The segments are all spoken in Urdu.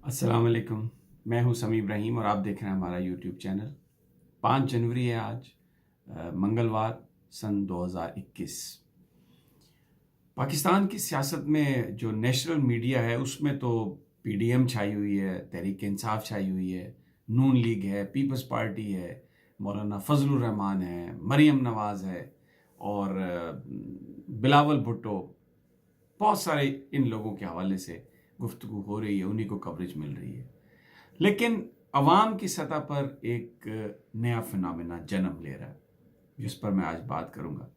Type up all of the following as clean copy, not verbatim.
السلام علیکم، میں ہوں سمیع ابراہیم اور آپ دیکھ رہے ہیں ہمارا یوٹیوب چینل۔ 5 جنوری ہے آج، منگلوار، سن 2021۔ پاکستان کی سیاست میں جو نیشنل میڈیا ہے اس میں تو پی ڈی ایم چھائی ہوئی ہے، تحریک انصاف چھائی ہوئی ہے، نون لیگ ہے، پیپلز پارٹی ہے، مولانا فضل الرحمان ہے، مریم نواز ہے اور بلاول بھٹو۔ بہت سارے ان لوگوں کے حوالے سے گفتگو ہو رہی ہے، انہی کو کوریج مل رہی ہے، لیکن عوام کی سطح پر ایک نیا فنامنا جنم لے رہا ہے جس پر میں آج بات کروں گا،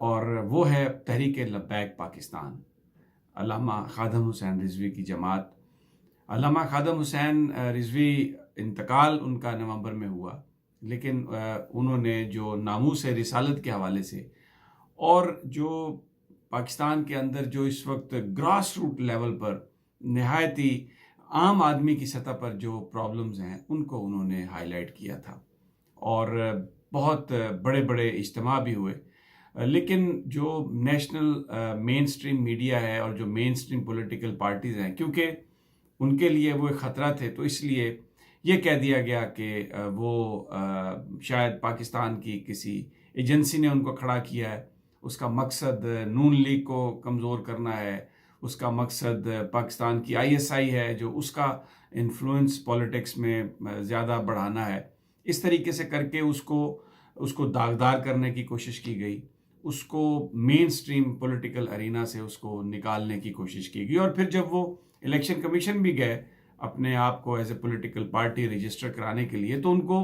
اور وہ ہے تحریک لبیک پاکستان، علامہ خادم حسین رضوی کی جماعت۔ علامہ خادم حسین رضوی انتقال ان کا نومبر میں ہوا، لیکن انہوں نے جو ناموس رسالت کے حوالے سے اور جو پاکستان کے اندر جو اس وقت گراس روٹ لیول پر نہایتی عام آدمی کی سطح پر جو پرابلمز ہیں ان کو انہوں نے ہائی لائٹ کیا تھا، اور بہت بڑے بڑے اجتماع بھی ہوئے۔ لیکن جو نیشنل مین سٹریم میڈیا ہے اور جو مین سٹریم پولیٹیکل پارٹیز ہیں، کیونکہ ان کے لیے وہ ایک خطرہ تھے، تو اس لیے یہ کہہ دیا گیا کہ وہ شاید پاکستان کی کسی ایجنسی نے ان کو کھڑا کیا ہے، اس کا مقصد نون لیگ کو کمزور کرنا ہے، اس کا مقصد پاکستان کی آئی ایس آئی ہے جو اس کا انفلوئنس پولیٹکس میں زیادہ بڑھانا ہے۔ اس طریقے سے کر کے اس کو داغدار کرنے کی کوشش کی گئی، اس کو مین سٹریم پولیٹیکل ارینا سے اس کو نکالنے کی کوشش کی گئی، اور پھر جب وہ الیکشن کمیشن بھی گئے اپنے آپ کو as a political party register کرانے کے لیے، تو ان کو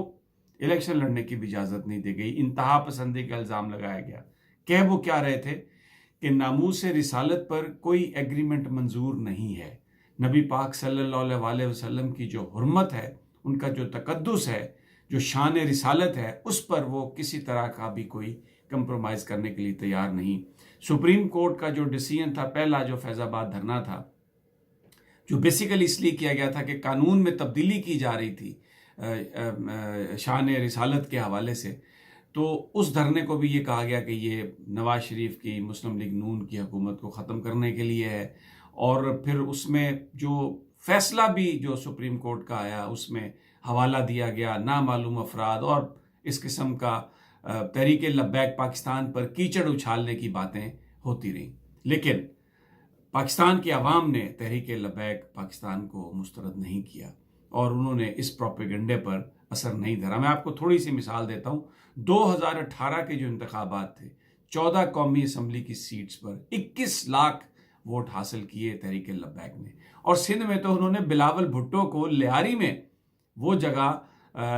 الیکشن لڑنے کی بھی اجازت نہیں دی گئی، انتہا پسندی کا الزام لگایا گیا۔ کہہ وہ کیا رہے تھے کہ ناموس رسالت پر کوئی ایگریمنٹ منظور نہیں ہے، نبی پاک صلی اللہ علیہ وسلم کی جو حرمت ہے، ان کا جو تقدس ہے، جو شان رسالت ہے، اس پر وہ کسی طرح کا بھی کوئی کمپرومائز کرنے کے لیے تیار نہیں۔ سپریم کورٹ کا جو ڈیسیژن تھا، پہلا جو فیض آباد دھرنا تھا، جو بیسیکلی اس لیے کیا گیا تھا کہ قانون میں تبدیلی کی جا رہی تھی شان رسالت کے حوالے سے، تو اس دھرنے کو بھی یہ کہا گیا کہ یہ نواز شریف کی مسلم لیگ نون کی حکومت کو ختم کرنے کے لیے ہے، اور پھر اس میں جو فیصلہ بھی جو سپریم کورٹ کا آیا اس میں حوالہ دیا گیا نامعلوم افراد، اور اس قسم کا تحریک لبیک پاکستان پر کیچڑ اچھالنے کی باتیں ہوتی رہیں۔ لیکن پاکستان کی عوام نے تحریک لبیک پاکستان کو مسترد نہیں کیا، اور انہوں نے اس پروپیگنڈے پر اثر نہیں دھرا۔ میں آپ کو تھوڑی سی مثال دیتا ہوں۔ 2018 کے جو انتخابات تھے، 14 قومی اسمبلی کی سیٹس پر 21 لاکھ ووٹ حاصل کیے تحریک لبیک نے، اور سندھ میں تو انہوں نے بلاول بھٹو کو لیاری میں، وہ جگہ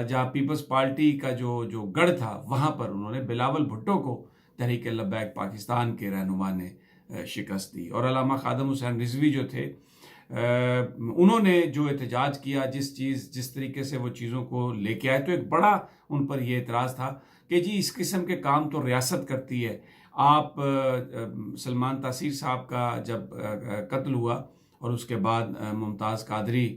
جہاں پیپلز پارٹی کا جو گڑھ تھا، وہاں پر انہوں نے بلاول بھٹو کو تحریک لبیک پاکستان کے رہنما نے شکست دی۔ اور علامہ خادم حسین رضوی جو تھے، انہوں نے جو احتجاج کیا، جس طریقے سے وہ چیزوں کو لے کے آئے، تو ایک بڑا ان پر یہ اعتراض تھا کہ جی اس قسم کے کام تو ریاست کرتی ہے۔ آپ سلمان تاثیر صاحب کا جب قتل ہوا اور اس کے بعد ممتاز قادری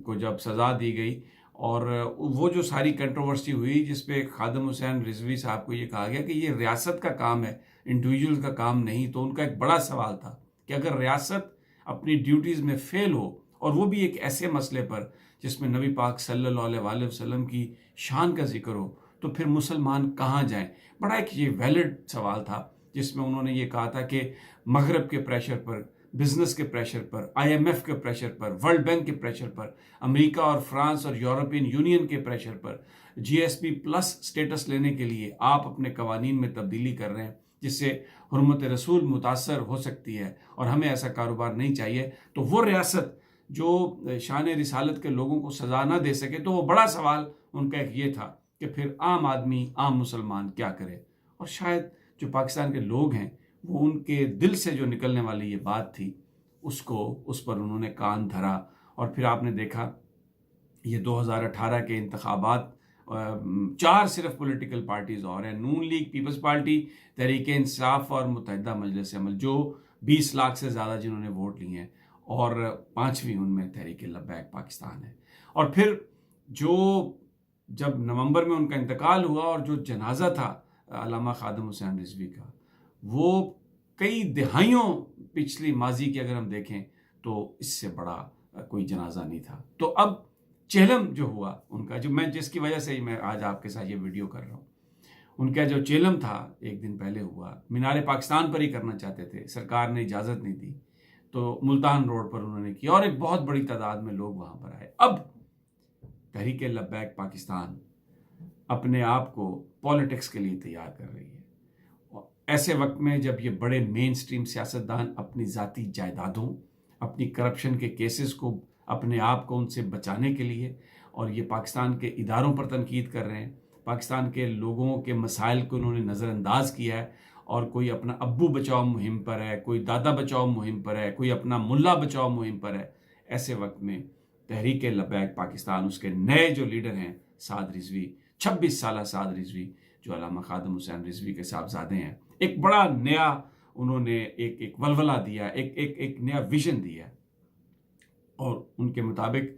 کو جب سزا دی گئی، اور وہ جو ساری کنٹروورسی ہوئی جس پہ خادم حسین رضوی صاحب کو یہ کہا گیا کہ یہ ریاست کا کام ہے، انڈیویجول کا کام نہیں، تو ان کا ایک بڑا سوال تھا کہ اگر ریاست اپنی ڈیوٹیز میں فیل ہو، اور وہ بھی ایک ایسے مسئلے پر جس میں نبی پاک صلی اللہ علیہ وسلم کی شان کا ذکر ہو، تو پھر مسلمان کہاں جائیں؟ بڑا ایک یہ ویلڈ سوال تھا، جس میں انہوں نے یہ کہا تھا کہ مغرب کے پریشر پر، بزنس کے پریشر پر، آئی ایم ایف کے پریشر پر، ورلڈ بینک کے پریشر پر، امریکہ اور فرانس اور یورپین یونین کے پریشر پر، G S P plus status لینے کے لیے آپ اپنے قوانین میں تبدیلی کر رہے ہیں، جس سے حرمت رسول متاثر ہو سکتی ہے، اور ہمیں ایسا کاروبار نہیں چاہیے۔ تو وہ ریاست جو شان رسالت کے لوگوں کو سزا نہ دے سکے، تو وہ بڑا سوال ان کا ایک یہ تھا کہ پھر عام آدمی، عام مسلمان کیا کرے؟ اور شاید جو پاکستان کے لوگ ہیں، وہ ان کے دل سے جو نکلنے والی یہ بات تھی، اس پر انہوں نے کان دھرا، اور پھر آپ نے دیکھا یہ 2018 کے انتخابات، 4 صرف پولیٹیکل پارٹیز اور ہیں، نون league, Peoples party, Tehreek Insaf اور متحدہ مجلس عمل، جو 20 لاکھ سے زیادہ جنہوں نے ووٹ لی ہیں، اور 5ویں ان میں تحریک لبیک پاکستان ہے۔ اور پھر جب نومبر میں ان کا انتقال ہوا، اور جو جنازہ تھا علامہ خادم حسین رضوی کا، وہ کئی دہائیوں پچھلی ماضی کی اگر ہم دیکھیں تو اس سے بڑا کوئی جنازہ نہیں تھا۔ تو اب چہلم جو ہوا ان کا، جو میں جس کی وجہ سے میں آج آپ کے ساتھ یہ ویڈیو کر رہا ہوں، ان کا جو چہلم تھا ایک دن پہلے ہوا، مینار پاکستان پر ہی کرنا چاہتے تھے، سرکار نے اجازت نہیں دی، تو ملتان روڈ پر انہوں نے کیا اور ایک بہت بڑی تعداد میں لوگ وہاں پر آئے۔ اب تحریک لبیک پاکستان اپنے آپ کو پولیٹکس کے لیے تیار کر رہی ہے۔ ایسے وقت میں جب یہ بڑے مین سٹریم سیاستدان اپنی ذاتی جائیدادوں، اپنی کرپشن کے کیسز کو، اپنے آپ کو ان سے بچانے کے لیے، اور یہ پاکستان کے اداروں پر تنقید کر رہے ہیں، پاکستان کے لوگوں کے مسائل کو انہوں نے نظر انداز کیا ہے، اور کوئی اپنا ابو بچاؤ مہم پر ہے، کوئی دادا بچاؤ مہم پر ہے، کوئی اپنا ملا بچاؤ مہم پر ہے، ایسے وقت میں تحریک لبیک پاکستان، اس کے نئے جو لیڈر ہیں سعد رضوی، 26 سالہ سعد رضوی، جو علامہ خادم حسین رضوی کے صاحبزادے ہیں، ایک بڑا نیا انہوں نے ایک ولولہ دیا، ایک نیا ویژن دیا، اور ان کے مطابق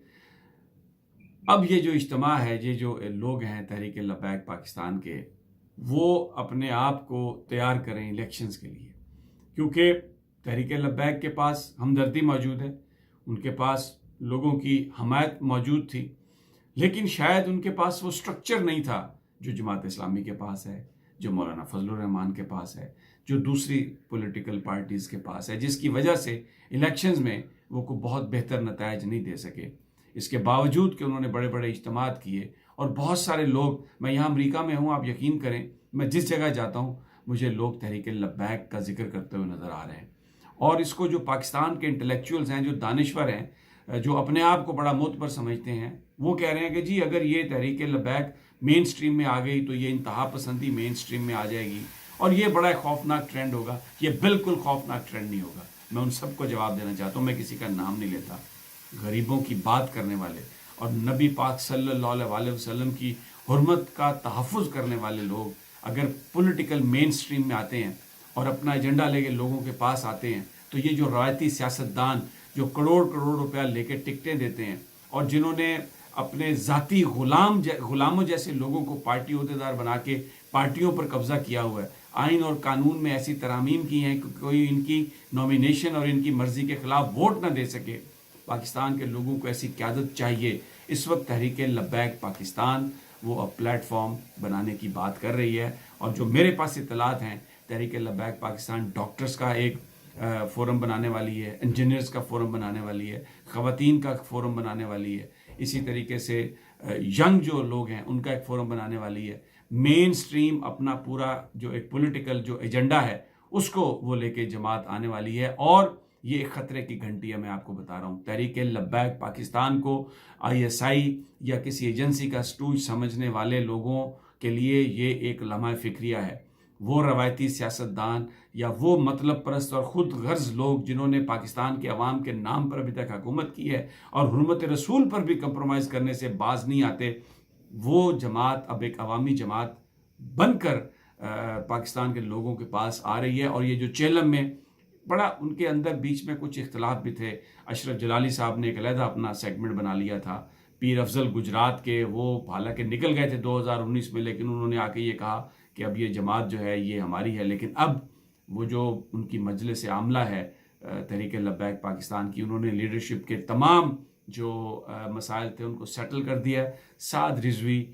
اب یہ جو اجتماع ہے، یہ جو لوگ ہیں تحریک لبیک پاکستان کے، وہ اپنے آپ کو تیار کریں الیکشنز کے لیے، کیونکہ تحریک لبیک کے پاس ہمدردی موجود ہے، ان کے پاس لوگوں کی حمایت موجود تھی، لیکن شاید ان کے پاس وہ سٹرکچر نہیں تھا جو جماعت اسلامی کے پاس ہے، جو مولانا فضل الرحمان کے پاس ہے، جو دوسری پولیٹیکل پارٹیز کے پاس ہے، جس کی وجہ سے الیکشنز میں وہ کو بہت بہتر نتائج نہیں دے سکے۔ اس کے باوجود کہ انہوں نے بڑے بڑے اجتماعات کیے، اور بہت سارے لوگ، میں یہاں امریکہ میں ہوں، آپ یقین کریں، میں جس جگہ جاتا ہوں مجھے لوگ تحریک لبیک کا ذکر کرتے ہوئے نظر آ رہے ہیں، اور اس کو جو پاکستان کے انٹلیکچوئلز ہیں، جو دانشور ہیں، جو اپنے آپ کو بڑا معتبر سمجھتے ہیں، وہ کہہ رہے ہیں کہ جی اگر یہ تحریک لبیک مین سٹریم میں آ گئی تو یہ انتہا پسندی مین سٹریم میں آ جائے گی، اور یہ بڑا خوفناک ٹرینڈ ہوگا۔ یہ بالکل خوفناک ٹرینڈ نہیں ہوگا۔ میں ان سب کو جواب دینا چاہتا ہوں، میں کسی کا نام نہیں لیتا، غریبوں کی بات کرنے والے اور نبی پاک صلی اللہ علیہ وسلم کی حرمت کا تحفظ کرنے والے لوگ اگر پولیٹیکل مین سٹریم میں آتے ہیں اور اپنا ایجنڈا لے کے لوگوں کے پاس آتے ہیں، تو یہ جو روایتی سیاستدان جو کروڑ کروڑ روپیہ لے کے ٹکٹیں دیتے ہیں، اور جنہوں نے اپنے ذاتی غلاموں جیسے لوگوں کو پارٹی عہدیدار بنا کے پارٹیوں پر قبضہ کیا ہوا ہے، آئین اور قانون میں ایسی ترامیم کی ہیں کہ کوئی ان کی نومینیشن اور ان کی مرضی کے خلاف ووٹ نہ دے سکے۔ پاکستان کے لوگوں کو ایسی قیادت چاہیے۔ اس وقت تحریک لبیک پاکستان وہ اب پلیٹ فارم بنانے کی بات کر رہی ہے، اور جو میرے پاس اطلاعات ہیں، تحریک لبیک پاکستان ڈاکٹرز کا ایک فورم بنانے والی ہے، انجینئرز کا فورم بنانے والی ہے، خواتین کا فورم بنانے والی ہے، اسی طریقے سے ینگ جو لوگ ہیں ان کا ایک فورم بنانے والی ہے۔ مین سٹریم اپنا پورا جو ایک پولیٹیکل جو ایجنڈا ہے اس کو وہ لے کے جماعت آنے والی ہے، اور یہ ایک خطرے کی گھنٹی ہے۔ میں آپ کو بتا رہا ہوں، تحریک لبیک پاکستان کو ISI یا کسی ایجنسی کا سٹوج سمجھنے والے لوگوں کے لیے یہ ایک لمحہ فکریہ ہے۔ وہ روایتی سیاستدان یا وہ مطلب پرست اور خود غرض لوگ جنہوں نے پاکستان کے عوام کے نام پر ابھی تک حکومت کی ہے اور حرمت رسول پر بھی کمپرومائز کرنے سے باز نہیں آتے، وہ جماعت اب ایک عوامی جماعت بن کر پاکستان کے لوگوں کے پاس آ رہی ہے۔ اور یہ جو چہلم میں بڑا ان کے اندر بیچ میں کچھ اختلاف بھی تھے، اشرف جلالی صاحب نے ایک علیحدہ اپنا سیگمنٹ بنا لیا تھا، پیر افضل گجرات کے، وہ حالانکہ نکل گئے تھے 2019 میں، لیکن انہوں نے آ کے یہ کہا کہ اب یہ جماعت جو ہے یہ ہماری ہے، لیکن اب وہ جو ان کی مجلس عاملہ ہے تحریک لبیک پاکستان کی، انہوں نے لیڈرشپ کے تمام جو مسائل تھے ان کو سیٹل کر دیا ہے۔ سعد رضوی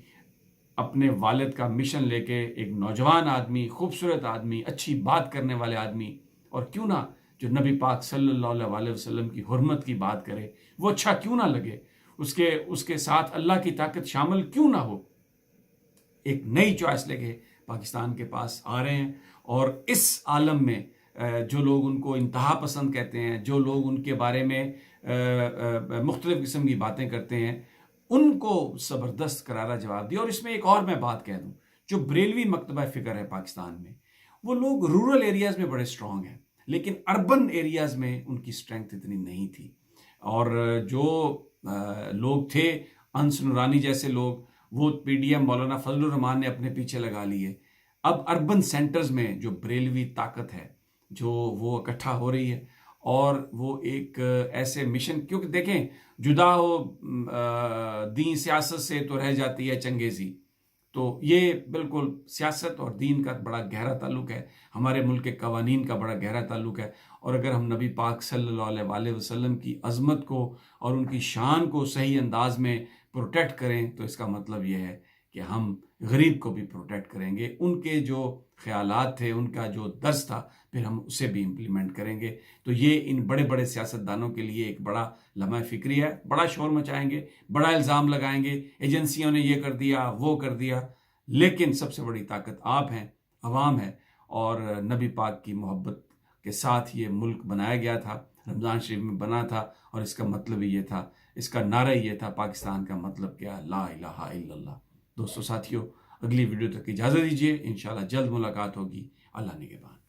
اپنے والد کا مشن لے کے، ایک نوجوان آدمی، خوبصورت آدمی، اچھی بات کرنے والے آدمی، اور کیوں نہ جو نبی پاک صلی اللہ علیہ وسلم کی حرمت کی بات کرے، وہ اچھا کیوں نہ لگے، اس کے ساتھ اللہ کی طاقت شامل کیوں نہ ہو، ایک نئی چوائس لے کے پاکستان کے پاس آ رہے ہیں۔ اور اس عالم میں جو لوگ ان کو انتہا پسند کہتے ہیں، جو لوگ ان کے بارے میں مختلف قسم کی باتیں کرتے ہیں، ان کو زبردست کرارا جواب دیا۔ اور اس میں ایک اور میں بات کہہ دوں، جو بریلوی مکتبہ فکر ہے پاکستان میں، وہ لوگ رورل ایریاز میں بڑے سٹرونگ ہیں، لیکن اربن ایریاز میں ان کی سٹرینگتھ اتنی نہیں تھی، اور جو لوگ تھے انس نورانی جیسے لوگ، وہ PDM مولانا فضل الرحمان نے اپنے پیچھے لگا لیے۔ اب اربن سینٹرز میں جو بریلوی طاقت ہے جو وہ اکٹھا ہو رہی ہے، اور وہ ایک ایسے مشن، کیونکہ دیکھیں جدا ہو دین سیاست سے تو رہ جاتی ہے چنگیزی، تو یہ بالکل سیاست اور دین کا بڑا گہرا تعلق ہے، ہمارے ملک کے قوانین کا بڑا گہرا تعلق ہے، اور اگر ہم نبی پاک صلی اللہ علیہ وسلم کی عظمت کو اور ان کی شان کو صحیح انداز میں پروٹیکٹ کریں تو اس کا مطلب یہ ہے کہ ہم غریب کو بھی پروٹیکٹ کریں گے. ان کے جو خیالات تھے، ان کا جو درس تھا، پھر ہم اسے بھی امپلیمنٹ کریں گے. تو یہ ان بڑے بڑے سیاستدانوں کے لیے ایک بڑا لمحہ فکری ہے. بڑا شور مچائیں گے، بڑا الزام لگائیں گے، ایجنسیوں نے یہ کر دیا، وہ کر دیا، لیکن سب سے بڑی طاقت آپ ہیں، عوام ہے. اور نبی پاک کی محبت کے ساتھ یہ ملک بنایا گیا تھا، رمضان شریف میں بنا تھا، اور اس کا مطلب ہی یہ تھا، اس کا نعرہ یہ تھا، پاکستان کا مطلب کیا؟ لا الہ الا اللہ. دوستو ساتھیو، اگلی ویڈیو تک اجازت دیجیے، انشاءاللہ جلد ملاقات ہوگی. اللہ نگہبان.